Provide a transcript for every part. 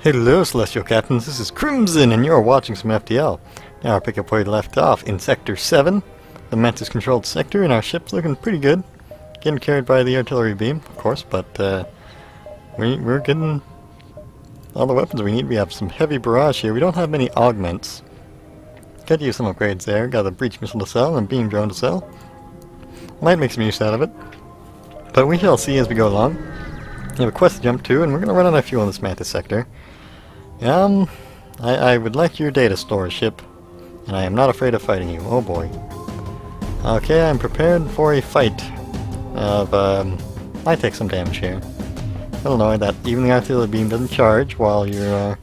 Hello, Celestial Captains, this is Crimson, and you're watching some FTL. Now I'll pick up where we left off in Sector 7, the Mantis-controlled sector, and our ship's looking pretty good. Getting carried by the artillery beam, of course, but we're getting all the weapons we need. We have some heavy barrage here. We don't have many augments. Could use some upgrades there. Got a breach missile to sell and a beam drone to sell. Might make some use out of it. But we shall see as we go along. We have a quest to jump to, and we're going to run out of fuel in this Mantis sector. I would like your data store, ship, and I am not afraid of fighting you. Oh boy. Okay, I'm prepared for a fight I take some damage here. A little annoyed that even the artillery beam doesn't charge while you're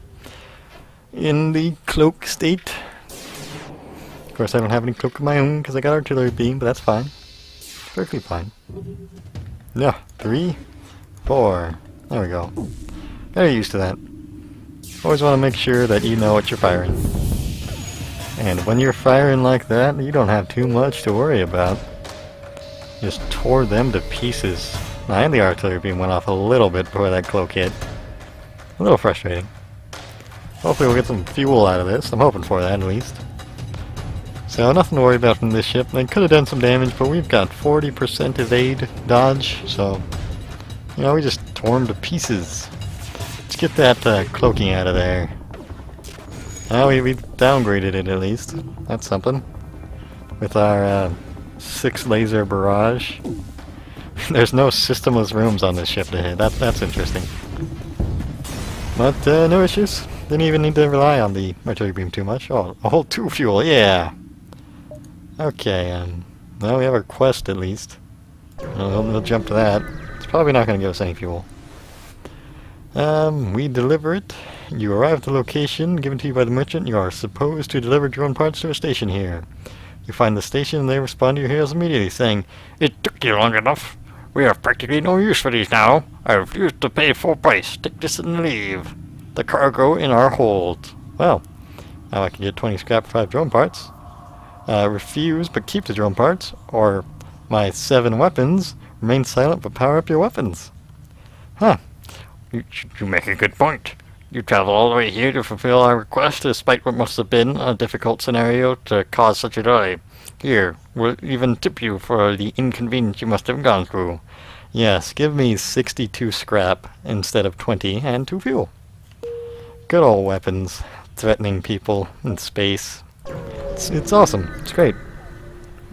in the cloak state. Of course, I don't have any cloak of my own because I got artillery beam, but that's fine. Perfectly fine. Yeah, 3, 4. There we go. Very used to that. Always want to make sure that you know what you're firing. And when you're firing like that, you don't have too much to worry about. Just tore them to pieces. And the artillery beam went off a little bit before that cloak hit. A little frustrating. Hopefully we'll get some fuel out of this. I'm hoping for that at least. So nothing to worry about from this ship. They could have done some damage, but we've got 40% evade dodge, so you know, we just tore them to pieces. Let's get that cloaking out of there. Now we downgraded it at least. That's something. With our 6 laser barrage. There's no systemless rooms on this ship to hit. That's interesting. But no issues. Didn't even need to rely on the artillery beam too much. Oh, a whole 2 fuel, yeah! Okay, well we have our quest at least. We'll jump to that. It's probably not going to give us any fuel. We deliver it. You arrive at the location given to you by the merchant. You are supposed to deliver drone parts to a station here. You find the station and they respond to your hails immediately, saying, "It took you long enough. We have practically no use for these now. I refuse to pay full price. Take this and leave. The cargo in our hold." Well, now I can get 20 scrap for 5 drone parts. Refuse but keep the drone parts, or my 7 weapons. Remain silent but power up your weapons. Huh. You make a good point. You travel all the way here to fulfill our request, despite what must have been a difficult scenario to cause such a delay. Here, we'll even tip you for the inconvenience you must have gone through. Yes, give me 62 scrap instead of 20 and 2 fuel. Good old weapons, threatening people in space. It's awesome. It's great.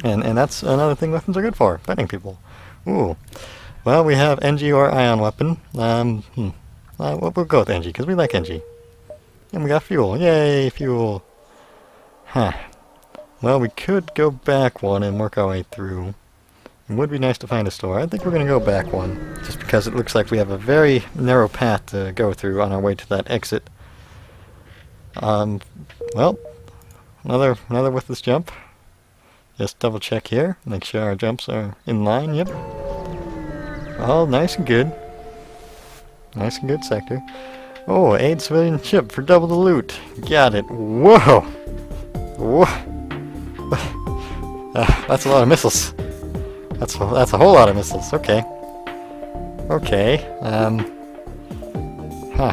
And that's another thing weapons are good for, threatening people. Ooh. Well, we have NG or ion weapon. We'll go with NG, because we like NG. And we got fuel. Yay, fuel! Huh. Well, we could go back one and work our way through. It would be nice to find a store. I think we're going to go back one, just because it looks like we have a very narrow path to go through on our way to that exit. Well, another with this jump. Just double check here, make sure our jumps are in line. Yep. All nice and good. Nice and good sector. Oh, aid civilian ship for double the loot. Got it. Whoa! Whoa! That's a lot of missiles. That's a whole lot of missiles. Okay. Okay. Huh.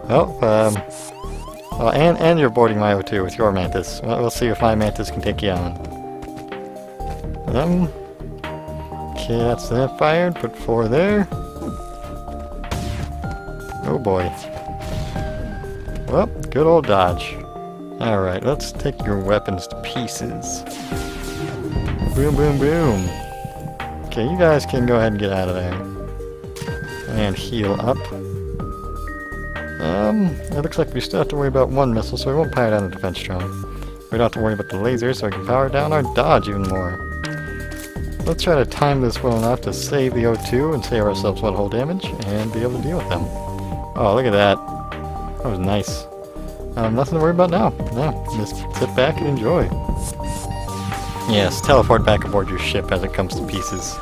Oh, and you're boarding my O2 with your Mantis. We'll see if my Mantis can take you on. Okay, that's that fired. Put 4 there. Oh boy. Well, good old dodge. Alright, let's take your weapons to pieces. Boom, boom, boom. Okay, you guys can go ahead and get out of there. And heal up. It looks like we still have to worry about 1 missile, so we won't power down the defense drone. We don't have to worry about the laser, so we can power down our dodge even more. Let's try to time this well enough to save the O2 and save ourselves 1 whole damage, and be able to deal with them. Oh, look at that. That was nice. Nothing to worry about now. No, just sit back and enjoy. Yes, teleport back aboard your ship as it comes to pieces.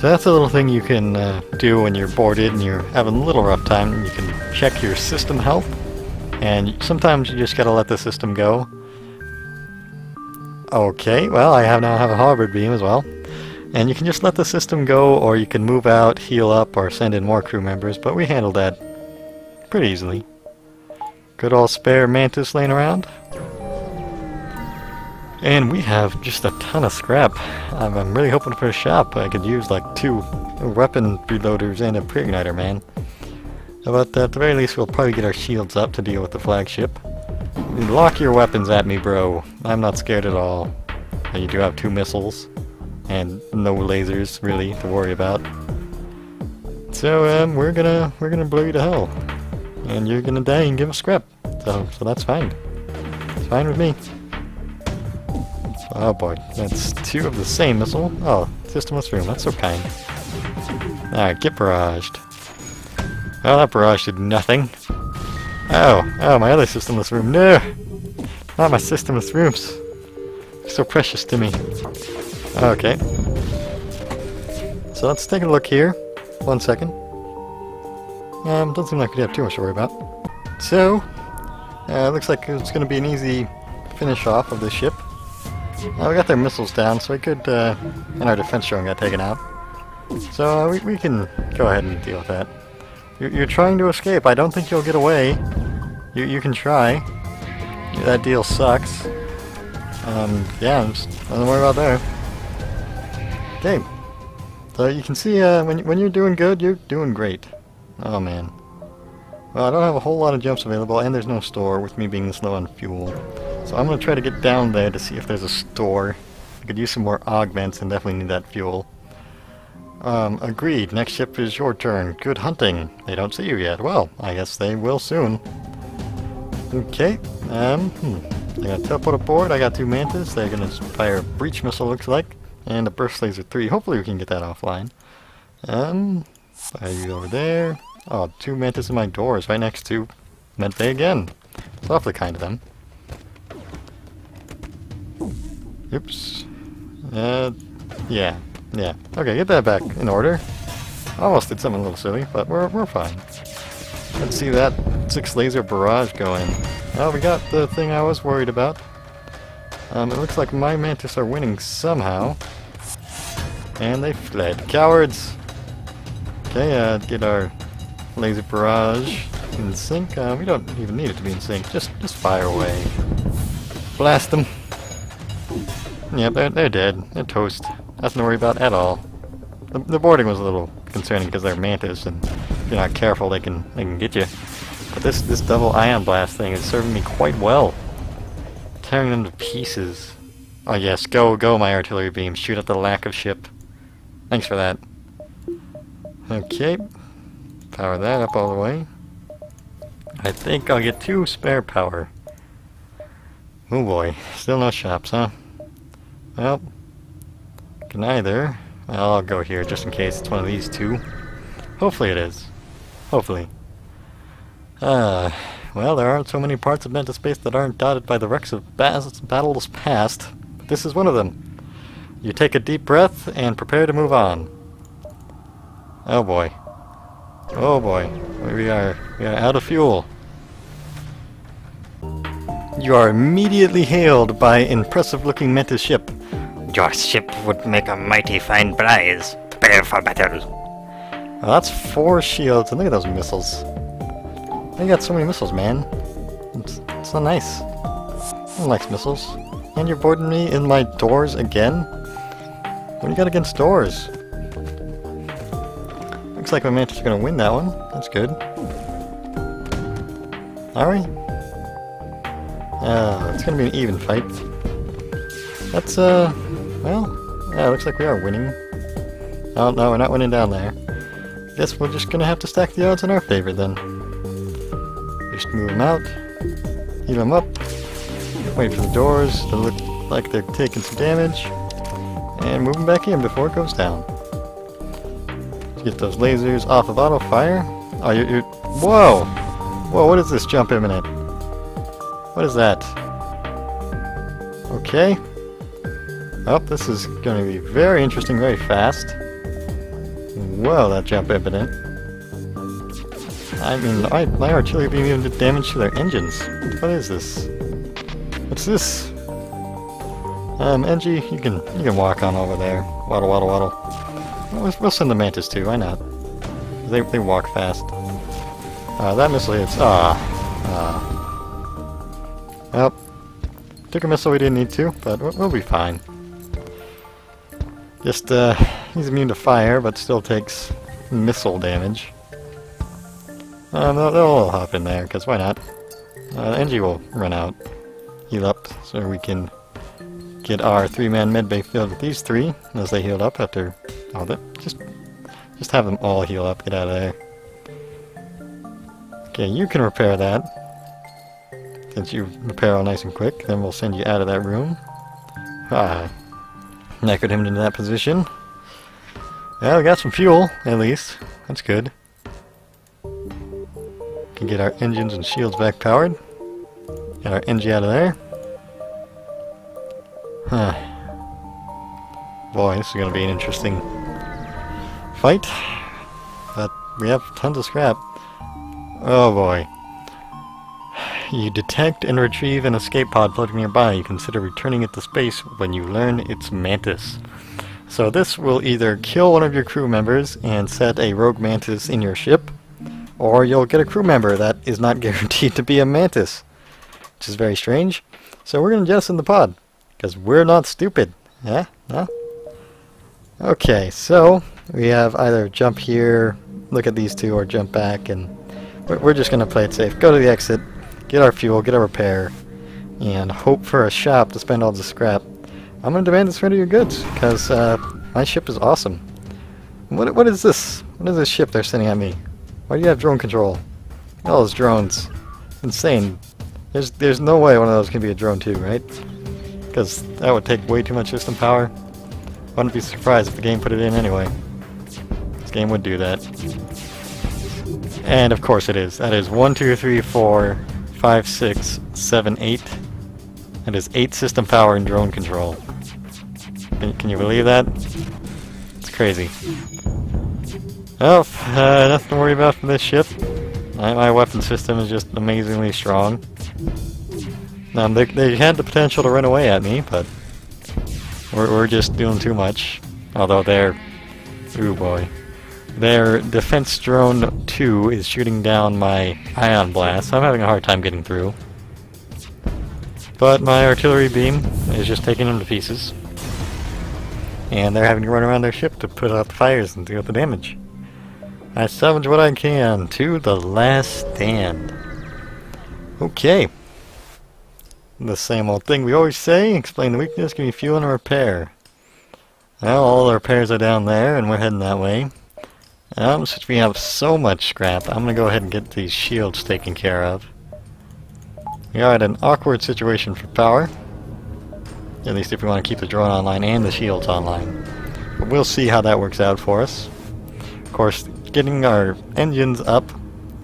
So that's a little thing you can do when you're boarded and you're having a little rough time. You can check your system health, and sometimes you just gotta let the system go. Okay, well I now have a halberd beam as well. And you can just let the system go, or you can move out, heal up, or send in more crew members, but we handled that pretty easily. Good old spare Mantis laying around. And we have just a ton of scrap. I'm really hoping for a shop. I could use like 2 weapon reloaders and a pre-igniter, man. But at the very least, we'll probably get our shields up to deal with the flagship. Lock your weapons at me, bro. I'm not scared at all. You do have 2 missiles. And no lasers, really, to worry about. So, we're gonna blow you to hell. And you're gonna die and give us scrap. So that's fine. It's fine with me. Oh boy, that's 2 of the same missile. Oh, systemless room, that's so kind. Alright, get barraged. Oh, that barrage did nothing. Oh, my other systemless room. No! Not my systemless rooms. They're so precious to me. Okay. So let's take a look here. 1 second. Doesn't seem like we have too much to worry about. So, looks like it's going to be an easy finish off of this ship. We got their missiles down, so we could, and our defense drone got taken out. So we can go ahead and deal with that. You're trying to escape. I don't think you'll get away. You can try. That deal sucks. Yeah, just nothing to worry about there. Okay. So you can see when you're doing good, you're doing great. Oh man. Well, I don't have a whole lot of jumps available, and there's no store with me being this low on fuel. So I'm going to try to get down there to see if there's a store. I could use some more augments and definitely need that fuel. Agreed. Next ship is your turn. Good hunting. They don't see you yet. Well, I guess they will soon. Okay. They're going to teleport aboard. I got 2 Mantis. They're going to fire a breach missile, looks like. And a burst laser 3. Hopefully we can get that offline. Fire you over there. Oh, 2 Mantis in my doors right next to Medbay again. It's awfully kind of them. Oops. Yeah. Okay, get that back in order. Almost did something a little silly, but we're fine. Let's see that 6 laser barrage going. Oh, we got the thing I was worried about. It looks like my Mantis are winning somehow. And they fled. Cowards! Okay, get our laser barrage in sync. We don't even need it to be in sync. Just fire away. Blast them. Yep, they're dead. They're toast. Nothing to worry about at all. The boarding was a little concerning because they're Mantis, and if you're not careful, they can get you. But this double ion blast thing is serving me quite well. Tearing them to pieces. Oh yes, go my artillery beam. Shoot at the lack of ship. Thanks for that. Okay. Power that up all the way. I think I'll get 2 spare power. Oh boy. Still no shops, huh? Well, can either. Well, I'll go here just in case it's one of these 2. Hopefully it is. Hopefully. Well, there aren't so many parts of mental space that aren't dotted by the wrecks of battles past, but this is one of them. You take a deep breath and prepare to move on. Oh boy. Oh boy. We are out of fuel. You are immediately hailed by impressive-looking Mantis ship. Your ship would make a mighty fine prize. Prepare for battle. Well, that's 4 shields, and look at those missiles. They got so many missiles, man. It's so nice. I like missiles. And you're boarding me in my doors again? What do you got against doors? Looks like my Mantis are gonna win that one. That's good. Are we? It's gonna be an even fight. That's, well, yeah, looks like we are winning. Oh, no, we're not winning down there. Guess we're just gonna have to stack the odds in our favor then. Just move them out, heal them up, wait for the doors to look like they're taking some damage, and move them back in before it goes down. Get those lasers off of auto fire. Oh, you're whoa! Whoa, what is this jump imminent? What is that? Okay. Oh, this is going to be very interesting, very fast. Whoa, that jump imminent. I mean, my artillery beam even did damage to their engines. What is this? What's this? Engie, you can walk on over there. Waddle, waddle, waddle. We'll send the Mantis too. Why not? They walk fast. That missile hits. Well, took a missile we didn't need to, but we'll be fine. Just he's immune to fire, but still takes missile damage. They'll hop in there, because why not? Engie will run out. Heal up, so we can get our 3-man medbay filled with these 3, as they healed up after all that. Just have them all heal up, get out of there. Okay, you can repair that. Since you repair all nice and quick, then we'll send you out of that room. Knackered him into that position. Well, we got some fuel, at least. That's good. Can get our engines and shields back powered. Get our Engie out of there. Boy, this is going to be an interesting fight. But we have tons of scrap. Oh boy. You detect and retrieve an escape pod floating nearby. You consider returning it to space when you learn its Mantis. So this will either kill one of your crew members and set a rogue Mantis in your ship, or you'll get a crew member that is not guaranteed to be a Mantis, which is very strange. So we're going to jettison the pod, because we're not stupid. Yeah? No? Okay, so we have either jump here, look at these 2, or jump back, and we're just going to play it safe. Go to the exit, get our fuel, get our repair, and hope for a shop to spend all the scrap. I'm going to demand the surrender of your goods, because my ship is awesome. What is this? What is this ship they're sending at me? Why do you have drone control? All those drones. Insane. There's no way one of those can be a drone too, right? Because that would take way too much system power. Wouldn't be surprised if the game put it in anyway. This game would do that. And of course it is. That is 1, 2, 3, 4, 5, 6, 7, 8. That is 8 system power and drone control. Can you believe that? It's crazy. Well, nothing to worry about for this ship. My weapon system is just amazingly strong. They had the potential to run away at me, but we're just doing too much. Although ooh boy. Their defense drone 2 is shooting down my ion blast, so I'm having a hard time getting through. But my artillery beam is just taking them to pieces. And they're having to run around their ship to put out the fires and deal with the damage. I salvage what I can to the last stand. Okay. The same old thing we always say, explain the weakness, give me fuel and repair. Well, all the repairs are down there and we're heading that way. Since we have so much scrap, I'm going to go ahead and get these shields taken care of. We are at an awkward situation for power. At least if we want to keep the drone online and the shields online. But we'll see how that works out for us. Of course, getting our engines up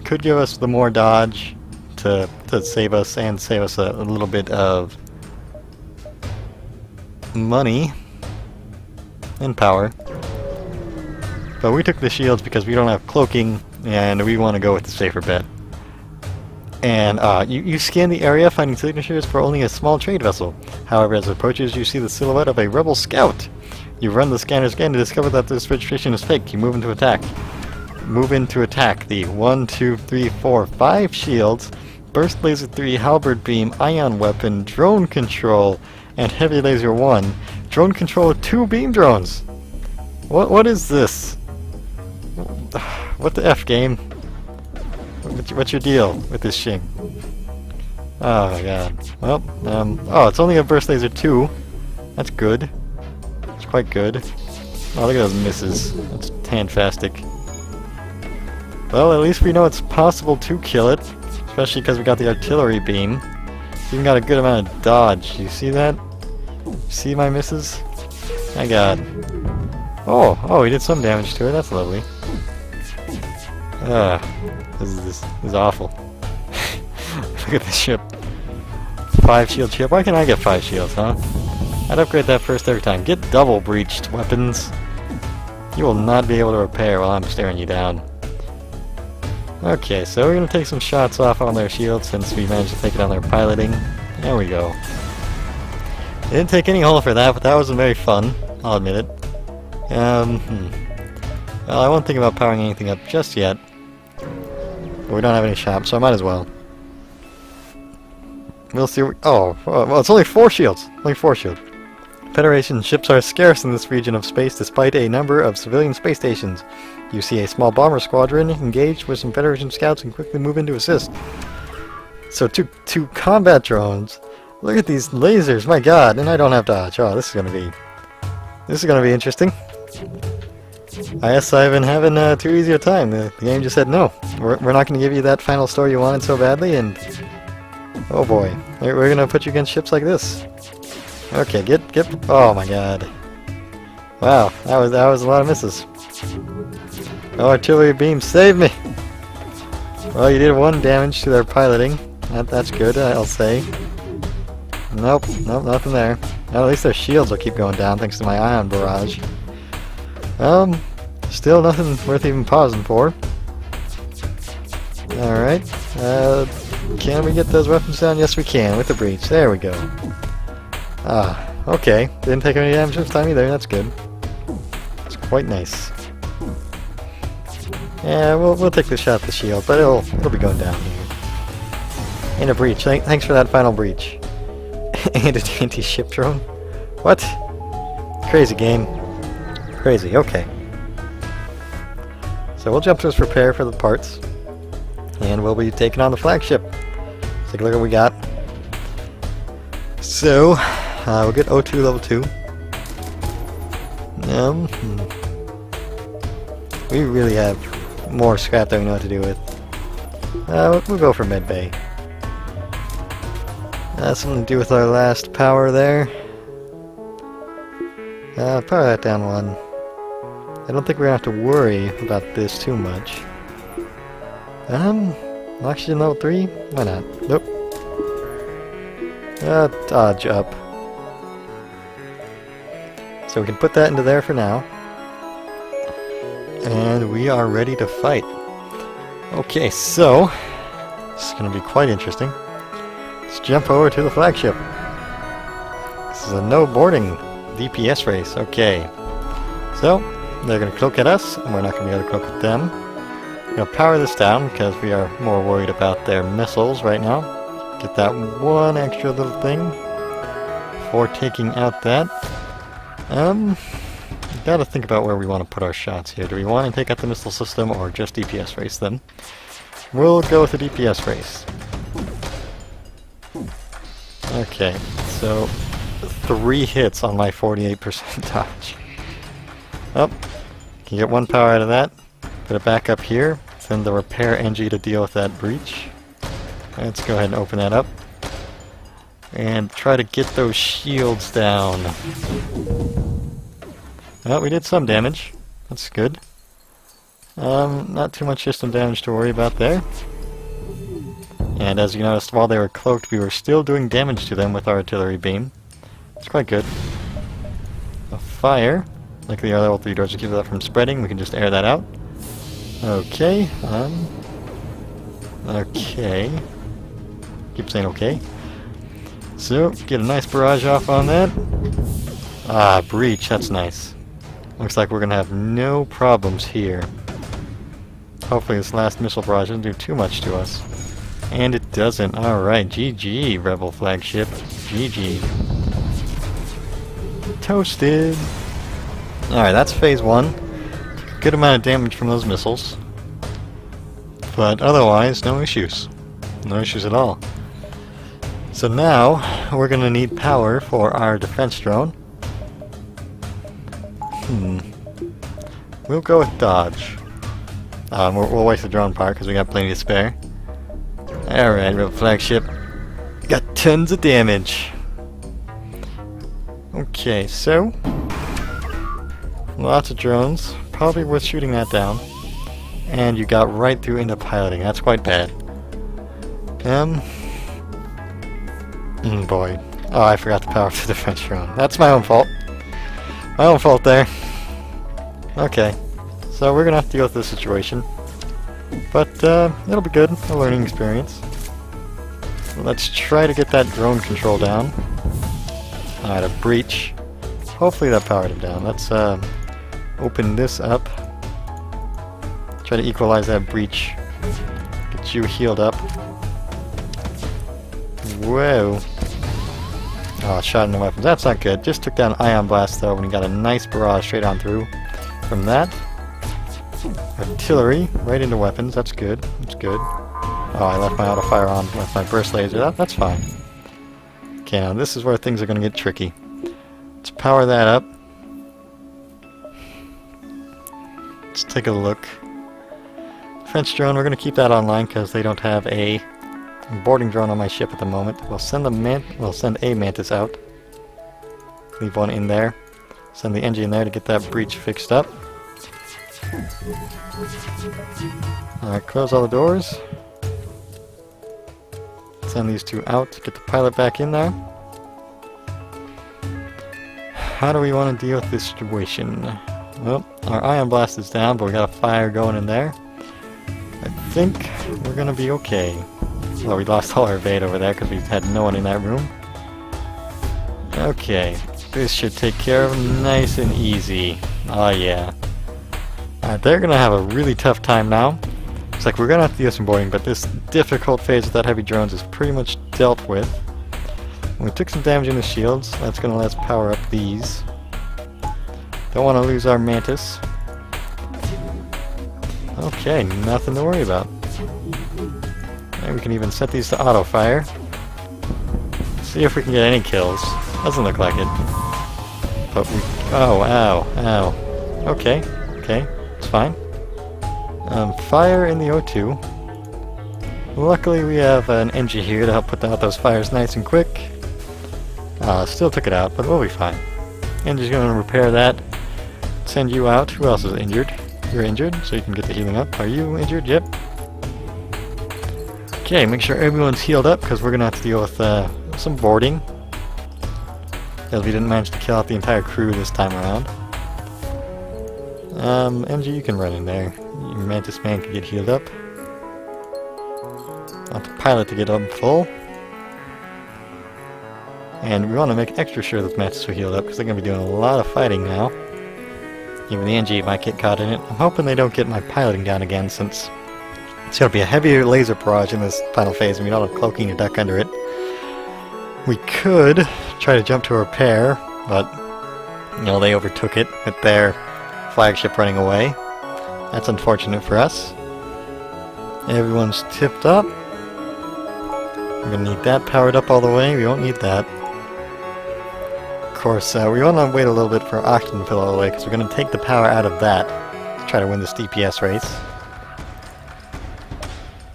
could give us the more dodge to save us and save us a little bit of money and power. But we took the shields because we don't have cloaking and we want to go with the safer bet. And you scan the area, finding signatures for only a small trade vessel. However, as it approaches, you see the silhouette of a rebel scout. You run the scanner scan to discover that this registration is fake. You move into attack. Move into attack. The 1, 2, 3, 4, 5 shields, burst laser 3, halberd beam, ion weapon, drone control, and heavy laser 1. Drone control with 2 beam drones. What is this? What the F, game? What's your deal with this thing? Oh my god. Well, oh, it's only a burst laser 2. That's good. It's quite good. Oh, look at those misses. That's fantastic. Well, at least we know it's possible to kill it. Especially because we got the artillery beam. It's even got a good amount of dodge. You see that? See my misses? My god. Oh, he did some damage to it. That's lovely. This is awful. Look at this ship. 5 shield ship. Why can't I get 5 shields, huh? I'd upgrade that first every time. Get double breached weapons. You will not be able to repair while I'm staring you down. Okay, so we're going to take some shots off on their shield since we managed to take it on their piloting. There we go. Didn't take any hull for that, but that wasn't very fun. I'll admit it. Well, I won't think about powering anything up just yet. But we don't have any shops, so I might as well. We'll see. Oh, well, it's only 4 shields. Only 4 shields. Federation ships are scarce in this region of space despite a number of civilian space stations. You see a small bomber squadron engaged with some Federation scouts and quickly move in to assist. So two combat drones. Look at these lasers, my god, and I don't have dodge. Oh, this is gonna be interesting. I guess I've been having too easy a time. The game just said no. We're not gonna give you that final story you wanted so badly, and oh boy, we're gonna put you against ships like this. Okay, get. Oh my god! Wow, that was a lot of misses. Oh, artillery beam, save me! Well, you did 1 damage to their piloting. That's good, I'll say. Nope, nothing there. Well, at least their shields will keep going down thanks to my ion barrage. Still nothing worth even pausing for. Alright, can we get those weapons down? Yes, we can, with the breach. There we go. Ah, okay. Didn't take any damage this time either, that's good. It's quite nice. Yeah, we'll take the shot at the shield, but it'll be going down here. And a breach. Thanks for that final breach. And an anti-ship drone? What? Crazy game. Crazy, okay. So we'll jump to this repair for the parts. And we'll be taking on the flagship. Let's take a look at what we got. So, we'll get O2 level 2. We really have more scrap than we know what to do with. We'll go for medbay. Something to do with our last power there. Power that down 1. I don't think we're gonna have to worry about this too much. Oxygen level 3? Why not? Nope. Dodge up. So we can put that into there for now. And we are ready to fight. Okay, so this is going to be quite interesting. Let's jump over to the flagship. This is a no boarding DPS race. Okay. So, they're going to cloak at us, and we're not going to be able to cloak at them. We're going to power this down because we are more worried about their missiles right now. Get that 1 extra little thing before taking out that. Gotta think about where we want to put our shots here. Do we want to take out the missile system or just DPS race them? We'll go with the DPS race. Okay, so 3 hits on my 48% dodge. Oh, can get 1 power out of that. Put it back up here. Send the repair NG to deal with that breach. Let's go ahead and open that up. And try to get those shields down. Well, we did some damage. That's good. Not too much system damage to worry about there. And as you noticed, while they were cloaked, we were still doing damage to them with our artillery beam. It's quite good. A fire. Like the level 3 doors to keep that from spreading, we can just air that out. Okay, okay. Keep saying okay. So, get a nice barrage off on that. Ah, breach, that's nice. Looks like we're gonna have no problems here. Hopefully this last missile barrage doesn't do too much to us. And it doesn't. Alright, GG, Rebel Flagship. GG. Toasted! Alright, that's phase 1. Good amount of damage from those missiles. But otherwise, no issues. No issues at all. So now, we're gonna need power for our defense drone. We'll go with dodge. We'll waste the drone part because we got plenty to spare. Alright, Rebel Flagship. Got tons of damage. Okay, so lots of drones. Probably worth shooting that down. And you got right through into piloting. That's quite bad. Boy. Oh, I forgot to power up the defense drone. That's my own fault. My own fault there. Okay. So we're gonna have to deal with this situation. But it'll be good. A learning experience. Let's try to get that drone control down. Alright, a breach. Hopefully that powered him down. Let's open this up. Try to equalize that breach. Get you healed up. Whoa. Oh, shot in the weapons. That's not good. Just took down Ion Blast though, and he got a nice barrage straight on through. From that, artillery right into weapons. That's good. That's good. Oh, I left my auto fire on with my burst laser. That's fine. Okay, now this is where things are going to get tricky. Let's power that up. Let's take a look. French drone, we're going to keep that online because they don't have a boarding drone on my ship at the moment. We'll send a Mantis out. Leave one in there. Send the engine there to get that breach fixed up. Alright, close all the doors. Send these two out. Get the pilot back in there. How do we want to deal with this situation? Well, our Ion Blast is down, but we got a fire going in there. I think we're gonna be okay. Well, we lost all our evade over there because we had no one in that room. Okay, this should take care of them nice and easy. Oh yeah. Alright, they're gonna have a really tough time now. Looks like we're gonna have to do some boarding, but this difficult phase without heavy drones is pretty much dealt with. We took some damage in the shields. That's gonna let us power up these. Don't want to lose our Mantis. Okay, nothing to worry about. And we can even set these to auto fire. See if we can get any kills. Doesn't look like it. But we... Oh, ow, ow. Okay, okay, it's fine. Fire in the O2. Luckily we have an NG here to help put out those fires nice and quick. Still took it out, but we'll be fine. NG's gonna repair that. Send you out. Who else is injured? You're injured, so you can get the healing up. Are you injured? Yep. Okay, make sure everyone's healed up, because we're gonna have to deal with some boarding. Because we didn't manage to kill out the entire crew this time around. MG, you can run in there. Your Mantis Man can get healed up. Want the pilot to get up full. And we want to make extra sure that the Mantis are healed up, because they're going to be doing a lot of fighting now. Even the NG might get caught in it. I'm hoping they don't get my piloting down again, since it's going to be a heavier laser barrage in this final phase, and we don't have cloaking to duck under it. We could try to jump to a repair, but, you know, they overtook it with their flagship running away. That's unfortunate for us. Everyone's tipped up. We're going to need that powered up all the way. We won't need that. Of course, we want to wait a little bit for oxygen to fill all the way, because we're going to take the power out of that to try to win this DPS race.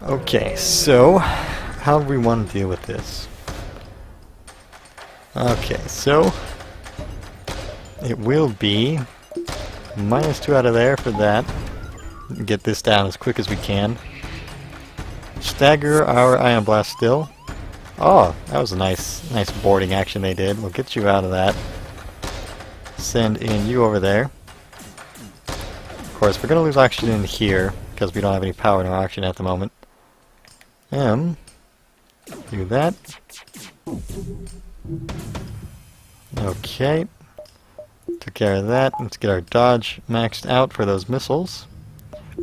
Okay, so how do we want to deal with this? Okay, so it will be -2 out of there for that. Get this down as quick as we can. Stagger our Ion Blast still. Oh, that was a nice boarding action they did. We'll get you out of that. Send in you over there. Of course, we're going to lose oxygen in here, because we don't have any power in our oxygen at the moment. Do that. Okay. Took care of that. Let's get our dodge maxed out for those missiles.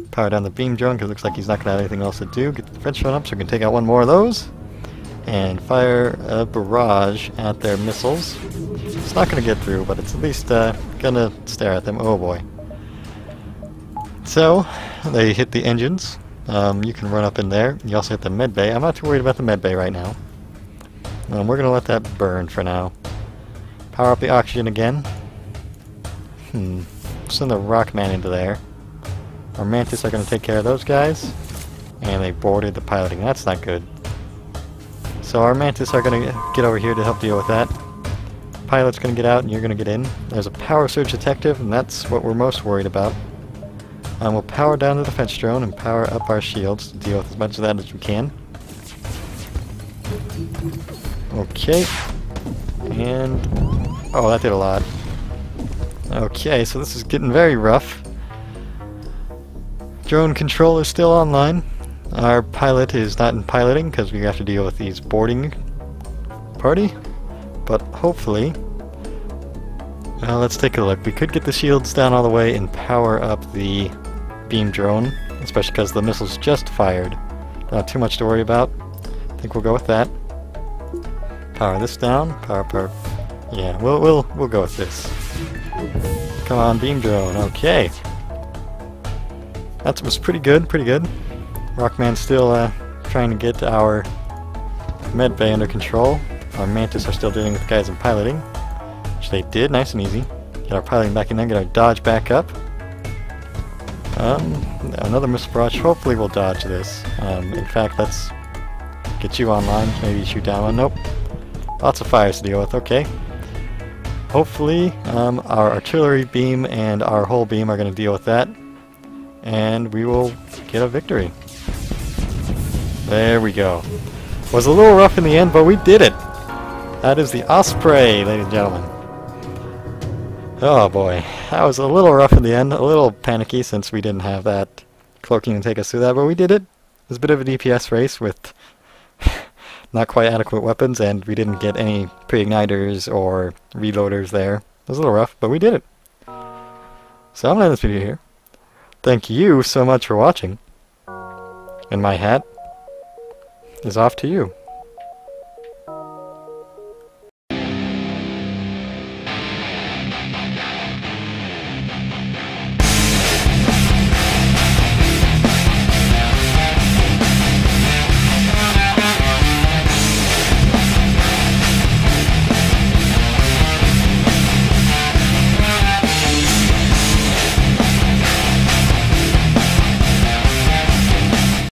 Power down the beam drone, because it looks like he's not going to have anything else to do. Get the French drone up so we can take out one more of those. And fire a barrage at their missiles. It's not going to get through, but it's at least going to stare at them. Oh boy. So, they hit the engines. You can run up in there. You also hit the med bay. I'm not too worried about the med bay right now. We're going to let that burn for now. Power up the oxygen again. Send the Rockman into there. Our Mantis are going to take care of those guys. And they boarded the piloting. That's not good. So our Mantis are going to get over here to help deal with that. Pilot's going to get out and you're going to get in. There's a power surge detective, and that's what we're most worried about. We'll power down the defense drone and power up our shields to deal with as much of that as we can. Okay. And... oh, that did a lot. Okay, so this is getting very rough. Drone control is still online. Our pilot is not in piloting because we have to deal with these boarding party. But hopefully Well, let's take a look. We could get the shields down all the way and power up the beam drone, especially because the missile's just fired. Not too much to worry about. I think we'll go with that. Power this down. Power. Yeah, we'll go with this. Come on, beam drone. Okay. That was pretty good. Rockman's still trying to get our med bay under control. Our Mantis are still dealing with the guys in piloting, which they did, nice and easy. Get our piloting back in there, get our dodge back up. Another missile barrage. Hopefully we'll dodge this. In fact, let's get you online. Maybe shoot down one. Nope. Lots of fires to deal with. Okay. Hopefully our artillery beam and our hull beam are going to deal with that, and we will get a victory. There we go. Was a little rough in the end, but we did it. That is the Osprey, ladies and gentlemen. Oh boy, that was a little rough in the end, a little panicky since we didn't have that cloaking to take us through that, but we did it. It was a bit of a DPS race with not quite adequate weapons, and we didn't get any pre-igniters or reloaders there. It was a little rough, but we did it. So I'm going to end this video here. Thank you so much for watching. And my hat is off to you.